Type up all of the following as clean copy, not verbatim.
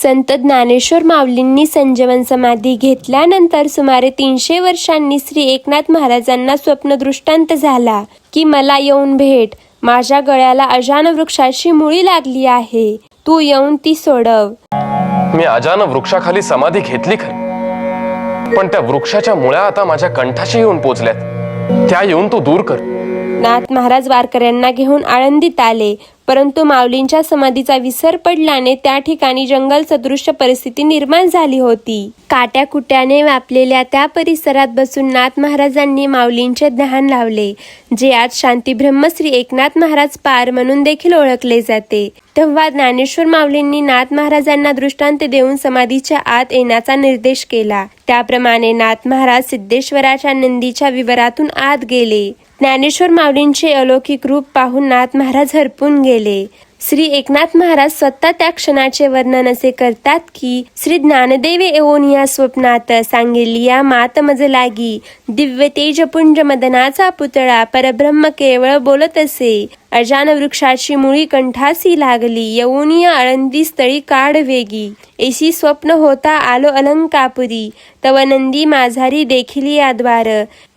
संत ज्ञानेश्वर माऊलींनी संजीवन समाधी घेतल्यानंतर सुमारे 300 वर्षांनी श्री एकनाथ महाराजांना स्वप्नदृष्टांत झाला की मला येऊन भेट. माझ्या गळ्याला अजान वृक्षाची मुळी लागली आहे, तू येऊन ती सोडव. मी अजान वृक्षाखाली समाधी घेतली खरी, पण त्या वृक्षाच्या मुळ्या आता माझ्या कंठाशी येऊन पोचल्यात. त्या येऊन तू दूर कर. नाथ महाराज वारकऱ्यांना घेऊन आळंदीत आले, परंतु माऊलींच्या समाधीचा विसर पडल्याने त्या ठिकाणी जंगल सदृश्य परिस्थिती निर्माण झाली होती. काट्याकुट्याने व्यापलेल्या त्या परिसरात बसून नाथ महाराजांनी माऊलींचे ध्यान लावले, जे आज शांती ब्रह्म श्री एकनाथ महाराज पार म्हणून देखील ओळखले जाते. तेव्हा ज्ञानेश्वर माऊलींनी नाथ महाराजांना दृष्टांत देऊन समाधीच्या आत येण्याचा निर्देश केला. त्याप्रमाणे नाथ महाराज सिद्धेश्वराच्या नंदीच्या विवरातून आत गेले. ज्ञानेश्वर माऊलींचे अलौकिक रूप पाहून नाथ महाराज हरपून गेले. श्री एकनाथ महाराज स्वतः त्या क्षणाचे वर्णन असे करतात की श्री ज्ञानदेव येऊन या स्वप्नात सांगितल्या मात मज लागी, दिव्य तेजपुंज मदनाचा पुतळा परब्रह्म केवळ बोलत असे. अजान वृक्षाची मुळी कंठासी लागली, येऊन या आळंदी स्थळी काढ वेगी. ऐसी स्वप्न होता आलो अलंकापुरी, तव नंदी माझारी देखील या द्वार.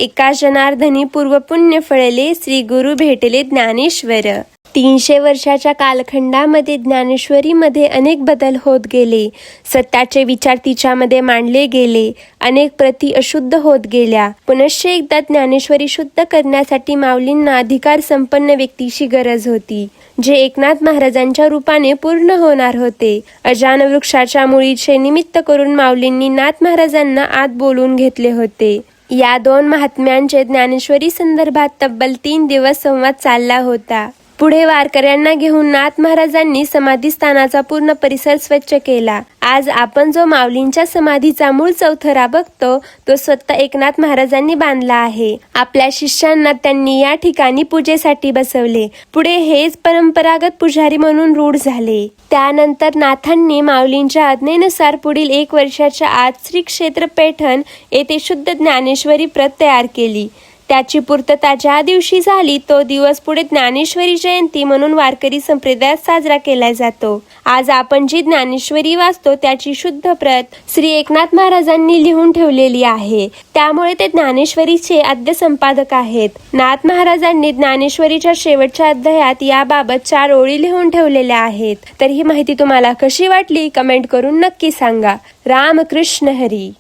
एका जनार्दनी पूर्व पुण्य फळले, श्री गुरु भेटले ज्ञानेश्वर. 300 वर्षाच्या कालखंडामध्ये ज्ञानेश्वरीमध्ये अनेक बदल होत गेले. सत्याचे विचार तिच्यामध्ये मांडले गेले. अनेक प्रती अशुद्ध होत गेल्या. पुनश्च एकदा ज्ञानेश्वरी शुद्ध करण्यासाठी माऊलींना अधिकार संपन्न व्यक्तीची गरज होती, जे एकनाथ महाराजांच्या रूपाने पूर्ण होणार होते. अजान वृक्षाच्या मुळीचे निमित्त करून माऊलींनी नाथ महाराजांना आत बोलून घेतले होते. या 2 महात्म्यांचे ज्ञानेश्वरी संदर्भात तब्बल 3 दिवस संवाद चालला होता. पुढे वारकऱ्यांना घेऊन नाथ महाराजांनी समाधीस्थानाचा पूर्ण परिसर स्वच्छ केला. आज आपण जो माऊलींच्या समाधीचा मूळ चौथरा बघतो, तो स्वतः एकनाथ महाराजांनी बांधला आहे. आपल्या शिष्यांना त्यांनी या ठिकाणी पूजेसाठी बसवले. पुढे हेच परंपरागत पुजारी म्हणून रूढ झाले. त्यानंतर नाथांनी माऊलींच्या आज्ञेनुसार पुढील 1 वर्षाच्या आत श्री क्षेत्र पैठण येथे शुद्ध ज्ञानेश्वरी प्रत तयार केली. त्याची पूर्तता ज्या दिवशी झाली तो दिवस पुढे ज्ञानेश्वरी जयंती म्हणून वारकरी संप्रदायात साजरा केला जातो. आज आपण जी ज्ञानेश्वरी वाचतो त्याची शुद्ध प्रत श्री एकनाथ महाराजांनी लिहून ठेवलेली आहे. त्यामुळे ते ज्ञानेश्वरीचे आद्य संपादक आहेत. नाथ महाराजांनी ज्ञानेश्वरीच्या शेवटच्या अध्यायात याबाबत 4 ओळी लिहून ठेवलेल्या आहेत. तर ही माहिती तुम्हाला कशी वाटली कमेंट करून नक्की सांगा. रामकृष्ण हरी.